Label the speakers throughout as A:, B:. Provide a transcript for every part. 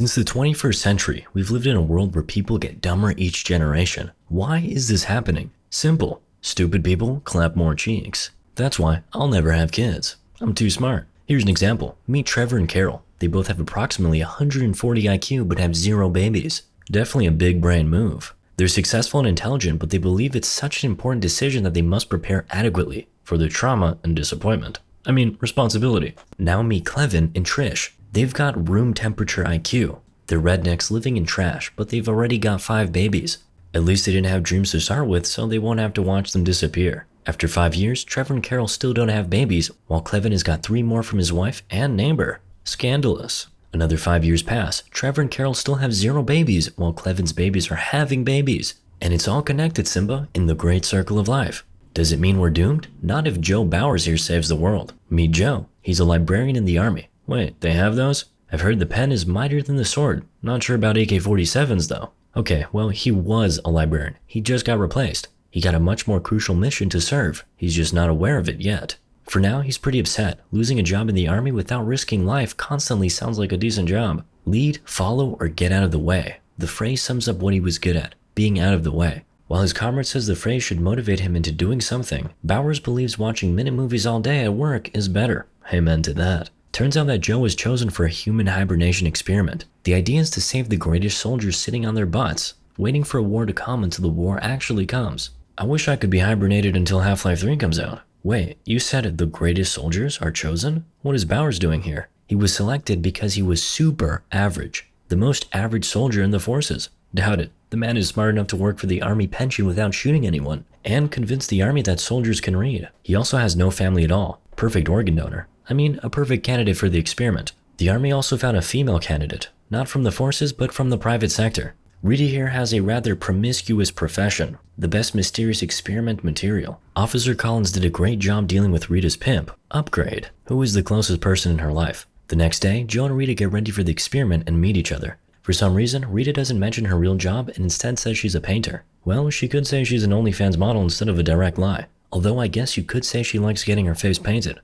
A: Since the 21st century, we've lived in a world where people get dumber each generation. Why is this happening? Simple. Stupid people clap more cheeks. That's why I'll never have kids. I'm too smart. Here's an example. Meet Trevor and Carol. They both have approximately 140 IQ but have 0 babies. Definitely a big brain move. They're successful and intelligent, but they believe it's such an important decision that they must prepare adequately for their trauma and disappointment. Responsibility. Now meet Clevin and Trish. They've got room temperature IQ. They're rednecks living in trash, but they've already got 5 babies. At least they didn't have dreams to start with, so they won't have to watch them disappear. After 5 years, Trevor and Carol still don't have babies, while Clevin has got 3 more from his wife and neighbor. Scandalous. Another 5 years pass. Trevor and Carol still have 0 babies, while Clevin's babies are having babies. And it's all connected, Simba, in the great circle of life. Does it mean we're doomed? Not if Joe Bowers here saves the world. Meet Joe. He's a librarian in the army. Wait, they have those? I've heard the pen is mightier than the sword. Not sure about AK-47s though. Okay, well, he was a librarian. He just got replaced. He got a much more crucial mission to serve. He's just not aware of it yet. For now, he's pretty upset. Losing a job in the army without risking life constantly sounds like a decent job. Lead, follow, or get out of the way. The phrase sums up what he was good at, being out of the way. While his comrade says the phrase should motivate him into doing something, Bowers believes watching minute movies all day at work is better. Amen to that. Turns out that Joe was chosen for a human hibernation experiment. The idea is to save the greatest soldiers sitting on their butts, waiting for a war to come until the war actually comes. I wish I could be hibernated until Half-Life 3 comes out. Wait, you said the greatest soldiers are chosen? What is Bowers doing here? He was selected because he was super average, the most average soldier in the forces. Doubt it. The man is smart enough to work for the army pension without shooting anyone, and convince the army that soldiers can read. He also has no family at all. Perfect organ donor. A perfect candidate for the experiment. The army also found a female candidate, not from the forces, but from the private sector. Rita here has a rather promiscuous profession, the best mysterious experiment material. Officer Collins did a great job dealing with Rita's pimp, Upgrade, who is the closest person in her life. The next day, Joe and Rita get ready for the experiment and meet each other. For some reason, Rita doesn't mention her real job and instead says she's a painter. Well, she could say she's an OnlyFans model instead of a direct lie. Although I guess you could say she likes getting her face painted.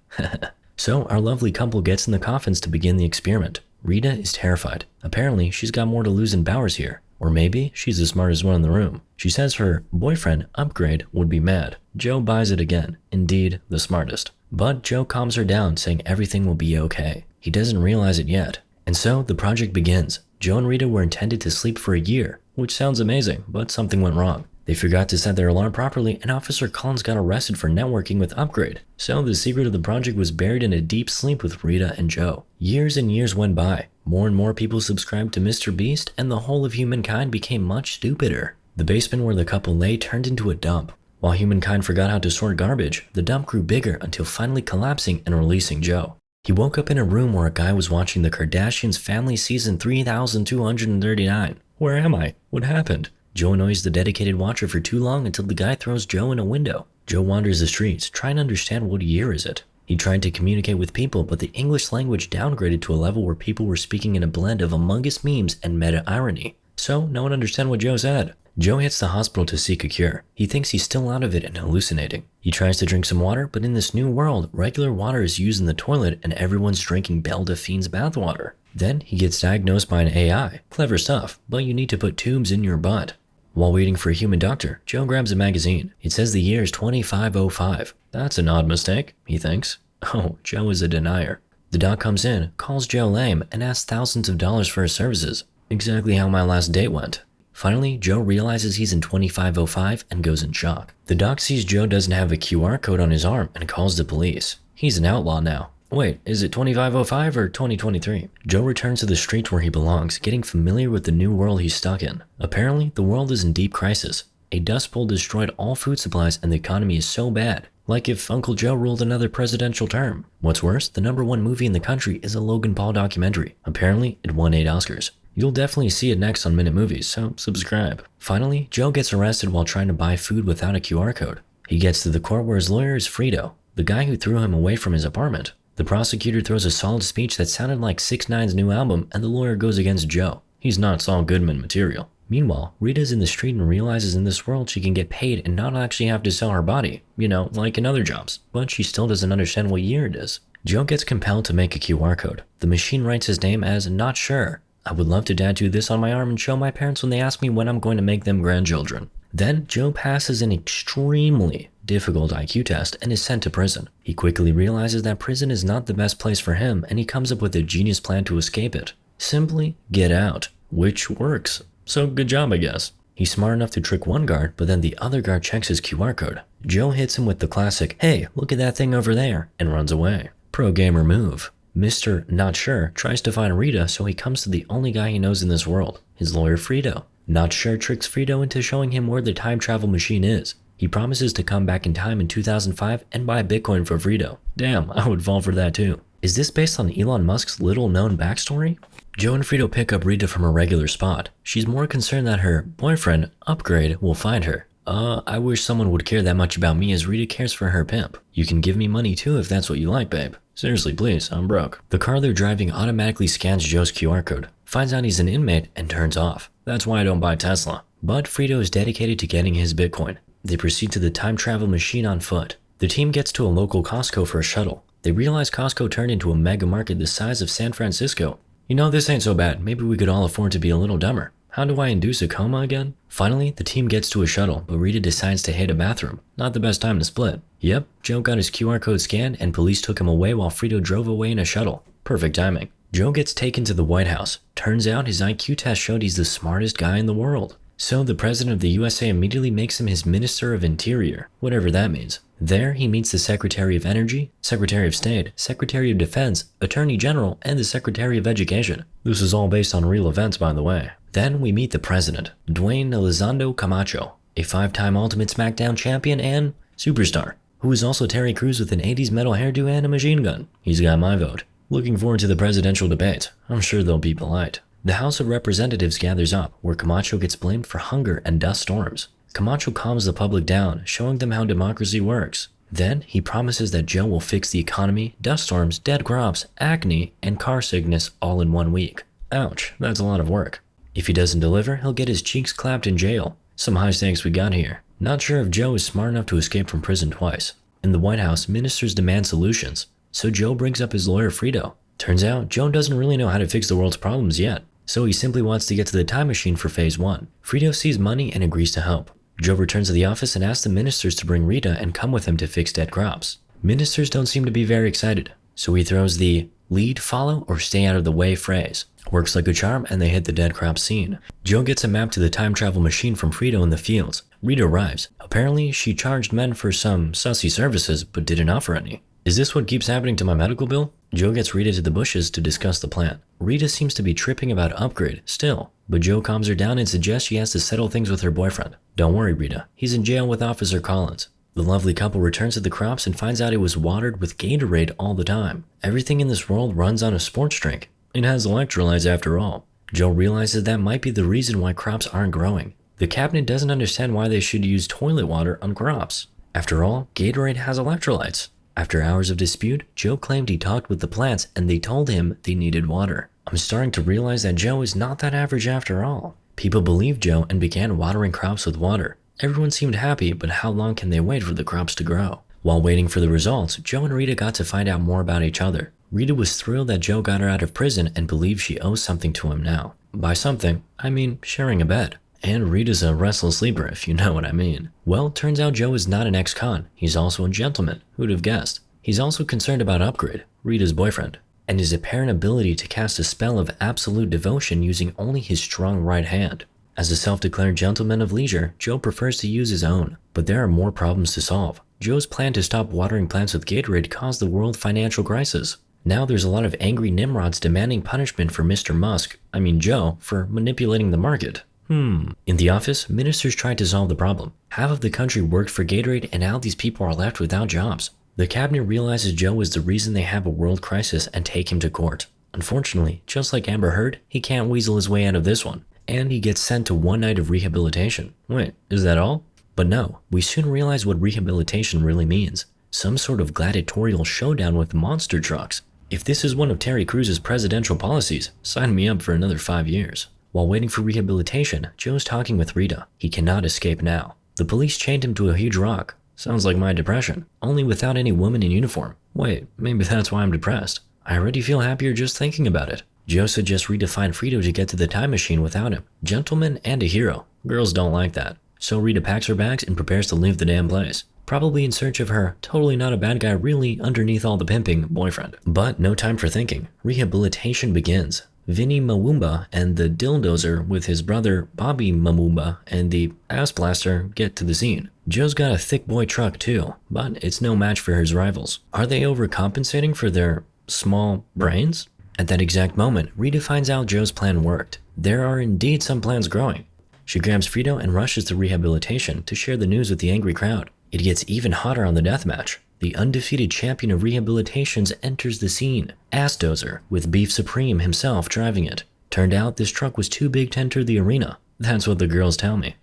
A: So our lovely couple gets in the coffins to begin the experiment. Rita is terrified. Apparently, she's got more to lose than Bowers here. Or maybe she's the smartest one in the room. She says her boyfriend, Upgrade, would be mad. Joe buys it again. Indeed, the smartest. But Joe calms her down, saying everything will be okay. He doesn't realize it yet. And so the project begins. Joe and Rita were intended to sleep for a year, which sounds amazing, but something went wrong. They forgot to set their alarm properly, and Officer Collins got arrested for networking with Upgrade. So the secret of the project was buried in a deep sleep with Rita and Joe. Years and years went by. More and more people subscribed to Mr. Beast, and the whole of humankind became much stupider. The basement where the couple lay turned into a dump. While humankind forgot how to sort garbage, the dump grew bigger until finally collapsing and releasing Joe. He woke up in a room where a guy was watching the Kardashians' Family Season 3239. Where am I? What happened? Joe annoys the dedicated watcher for too long until the guy throws Joe in a window. Joe wanders the streets, trying to understand what year is it. He tried to communicate with people, but the English language downgraded to a level where people were speaking in a blend of Among Us memes and meta-irony. So no one understood what Joe said. Joe hits the hospital to seek a cure. He thinks he's still out of it and hallucinating. He tries to drink some water, but in this new world, regular water is used in the toilet and everyone's drinking Belle Delphine's bathwater. Then he gets diagnosed by an AI. Clever stuff, but you need to put tubes in your butt. While waiting for a human doctor, Joe grabs a magazine. It says the year is 2505. That's an odd mistake, he thinks. Oh, Joe is a denier. The doc comes in, calls Joe lame, and asks thousands of dollars for his services. Exactly how my last date went. Finally, Joe realizes he's in 2505 and goes in shock. The doc sees Joe doesn't have a QR code on his arm and calls the police. He's an outlaw now. Wait, is it 2505 or 2023? Joe returns to the street where he belongs, getting familiar with the new world he's stuck in. Apparently, the world is in deep crisis. A dust bowl destroyed all food supplies and the economy is so bad. Like if Uncle Joe ruled another presidential term. What's worse, the #1 movie in the country is a Logan Paul documentary. Apparently, it won 8 Oscars. You'll definitely see it next on Minute Movies, so subscribe. Finally, Joe gets arrested while trying to buy food without a QR code. He gets to the court where his lawyer is Frito, the guy who threw him away from his apartment. The prosecutor throws a solid speech that sounded like 6ix9ine's new album, and the lawyer goes against Joe. He's not Saul Goodman material. Meanwhile, Rita's in the street and realizes in this world she can get paid and not actually have to sell her body, like in other jobs, but she still doesn't understand what year it is. Joe gets compelled to make a QR code. The machine writes his name as not sure. I would love to tattoo this on my arm and show my parents when they ask me when I'm going to make them grandchildren. Then Joe passes an extremely difficult IQ test and is sent to prison. He quickly realizes that prison is not the best place for him, and he comes up with a genius plan to escape it. Simply get out, which works. So good job, I guess. He's smart enough to trick one guard, but then the other guard checks his QR code. Joe hits him with the classic, "Hey, look at that thing over there," and runs away. Pro gamer move. Mr. Not Sure tries to find Rita, so he comes to the only guy he knows in this world, his lawyer Frito. Not Sure tricks Frito into showing him where the time travel machine is. He promises to come back in time in 2005 and buy Bitcoin for Frito. Damn, I would fall for that too. Is this based on Elon Musk's little-known backstory? Joe and Frito pick up Rita from a regular spot. She's more concerned that her boyfriend, Upgrade, will find her. I wish someone would care that much about me as Rita cares for her pimp. You can give me money too if that's what you like, babe. Seriously, please, I'm broke. The car they're driving automatically scans Joe's QR code, finds out he's an inmate, and turns off. That's why I don't buy Tesla. But Frito is dedicated to getting his Bitcoin. They proceed to the time travel machine on foot. The team gets to a local Costco for a shuttle. They realize Costco turned into a mega market the size of San Francisco. You know, this ain't so bad. Maybe we could all afford to be a little dumber. How do I induce a coma again? Finally, the team gets to a shuttle, but Rita decides to hit a bathroom. Not the best time to split. Yep, Joe got his QR code scanned and police took him away while Frito drove away in a shuttle. Perfect timing. Joe gets taken to the White House. Turns out his IQ test showed he's the smartest guy in the world. So the president of the USA immediately makes him his Minister of Interior, whatever that means. There, he meets the Secretary of Energy, Secretary of State, Secretary of Defense, Attorney General, and the Secretary of Education. This is all based on real events, by the way. Then we meet the president, Dwayne Elizondo Camacho, a 5-time Ultimate SmackDown champion and superstar, who is also Terry Crews with an 80s metal hairdo and a machine gun. He's got my vote. Looking forward to the presidential debate. I'm sure they'll be polite. The House of Representatives gathers up, where Camacho gets blamed for hunger and dust storms. Camacho calms the public down, showing them how democracy works. Then, he promises that Joe will fix the economy, dust storms, dead crops, acne, and car sickness all in 1 week. Ouch, that's a lot of work. If he doesn't deliver, he'll get his cheeks clapped in jail. Some high stakes we got here. Not sure if Joe is smart enough to escape from prison twice. In the White House, ministers demand solutions. So Joe brings up his lawyer Frito. Turns out, Joe doesn't really know how to fix the world's problems yet. So he simply wants to get to the time machine for phase 1. Frito sees money and agrees to help. Joe returns to the office and asks the ministers to bring Rita and come with him to fix dead crops. Ministers don't seem to be very excited, so he throws the lead, follow, or stay out of the way phrase. Works like a charm and they hit the dead crop scene. Joe gets a map to the time travel machine from Frito in the fields. Rita arrives. Apparently, she charged men for some sussy services but didn't offer any. Is this what keeps happening to my medical bill? Joe gets Rita to the bushes to discuss the plan. Rita seems to be tripping about Upgrade still, but Joe calms her down and suggests she has to settle things with her boyfriend. Don't worry, Rita. He's in jail with Officer Collins. The lovely couple returns to the crops and finds out it was watered with Gatorade all the time. Everything in this world runs on a sports drink. It has electrolytes after all. Joe realizes that might be the reason why crops aren't growing. The cabinet doesn't understand why they should use toilet water on crops. After all, Gatorade has electrolytes. After hours of dispute, Joe claimed he talked with the plants and they told him they needed water. I'm starting to realize that Joe is not that average after all. People believed Joe and began watering crops with water. Everyone seemed happy, but how long can they wait for the crops to grow? While waiting for the results, Joe and Rita got to find out more about each other. Rita was thrilled that Joe got her out of prison and believes she owes something to him now. By something, I mean sharing a bed. And Rita's a restless sleeper, if you know what I mean. Well, turns out Joe is not an ex-con. He's also a gentleman. Who'd have guessed? He's also concerned about Upgrade, Rita's boyfriend, and his apparent ability to cast a spell of absolute devotion using only his strong right hand. As a self-declared gentleman of leisure, Joe prefers to use his own, but there are more problems to solve. Joe's plan to stop watering plants with Gatorade caused the world financial crisis. Now there's a lot of angry Nimrods demanding punishment for Joe, for manipulating the market. In the office, ministers tried to solve the problem. Half of the country worked for Gatorade and now these people are left without jobs. The cabinet realizes Joe is the reason they have a world crisis and take him to court. Unfortunately, just like Amber Heard, he can't weasel his way out of this one. And he gets sent to 1 night of rehabilitation. Wait, is that all? But no, we soon realize what rehabilitation really means. Some sort of gladiatorial showdown with monster trucks. If this is one of Terry Crews' presidential policies, sign me up for another 5 years. While waiting for rehabilitation, Joe's talking with Rita. He cannot escape now. The police chained him to a huge rock. Sounds like my depression, only without any woman in uniform. Wait, maybe that's why I'm depressed. I already feel happier just thinking about it. Joe suggests Rita find Frito to get to the time machine without him. Gentleman and a hero. Girls don't like that. So Rita packs her bags and prepares to leave the damn place. Probably in search of her totally not a bad guy really underneath all the pimping boyfriend. But no time for thinking. Rehabilitation begins. Vinny Mawumba and the Dildozer with his brother Bobby Mawumba and the Ass Blaster get to the scene. Joe's got a thick boy truck too, but it's no match for his rivals. Are they overcompensating for their small brains? At that exact moment, Rita finds out Joe's plan worked. There are indeed some plans growing. She grabs Frito and rushes to rehabilitation to share the news with the angry crowd. It gets even hotter on the deathmatch. The undefeated champion of rehabilitations enters the scene, Ass Dozer, with Beef Supreme himself driving it. Turned out this truck was too big to enter the arena. That's what the girls tell me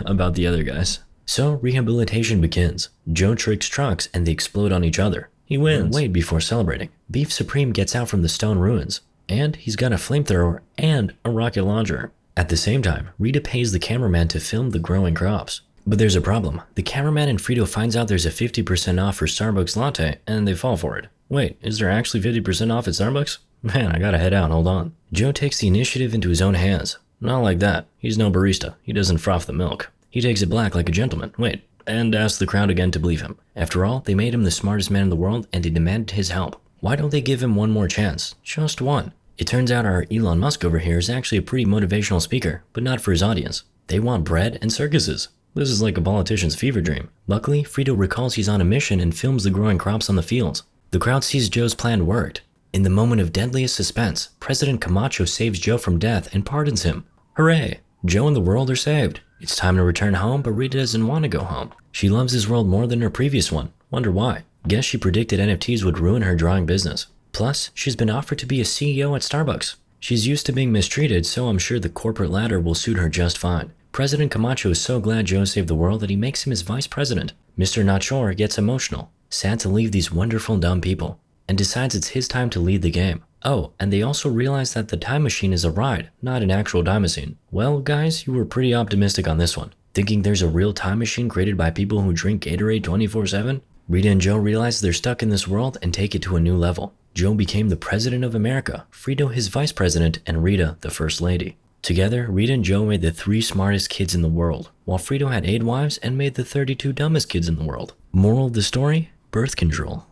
A: about the other guys. So rehabilitation begins. Joe tricks trucks and they explode on each other. He wins. Wait before celebrating. Beef Supreme gets out from the stone ruins, and he's got a flamethrower and a rocket launcher. At the same time, Rita pays the cameraman to film the growing crops. But there's a problem. The cameraman and Frito finds out there's a 50% off for Starbucks latte, and they fall for it. Wait, is there actually 50% off at Starbucks? Man, I gotta head out, hold on. Joe takes the initiative into his own hands. Not like that. He's no barista. He doesn't froth the milk. He takes it black like a gentleman. Wait, and asks the crowd again to believe him. After all, they made him the smartest man in the world, and they demanded his help. Why don't they give him one more chance? Just one. It turns out our Elon Musk over here is actually a pretty motivational speaker, but not for his audience. They want bread and circuses. This is like a politician's fever dream. Luckily, Frito recalls he's on a mission and films the growing crops on the fields. The crowd sees Joe's plan worked. In the moment of deadliest suspense, President Camacho saves Joe from death and pardons him. Hooray! Joe and the world are saved. It's time to return home, but Rita doesn't want to go home. She loves his world more than her previous one. Wonder why? Guess she predicted NFTs would ruin her drawing business. Plus, she's been offered to be a CEO at Starbucks. She's used to being mistreated, so I'm sure the corporate ladder will suit her just fine. President Camacho is so glad Joe saved the world that he makes him his vice president. Mr. Not Sure gets emotional, sad to leave these wonderful dumb people, and decides it's his time to lead the game. Oh, and they also realize that the time machine is a ride, not an actual time machine. Well, guys, you were pretty optimistic on this one, thinking there's a real time machine created by people who drink Gatorade 24/7? Rita and Joe realize they're stuck in this world and take it to a new level. Joe became the president of America, Frito his vice president, and Rita the first lady. Together, Rita and Joe made the 3 smartest kids in the world, while Frito had 8 wives and made the 32 dumbest kids in the world. Moral of the story? Birth control.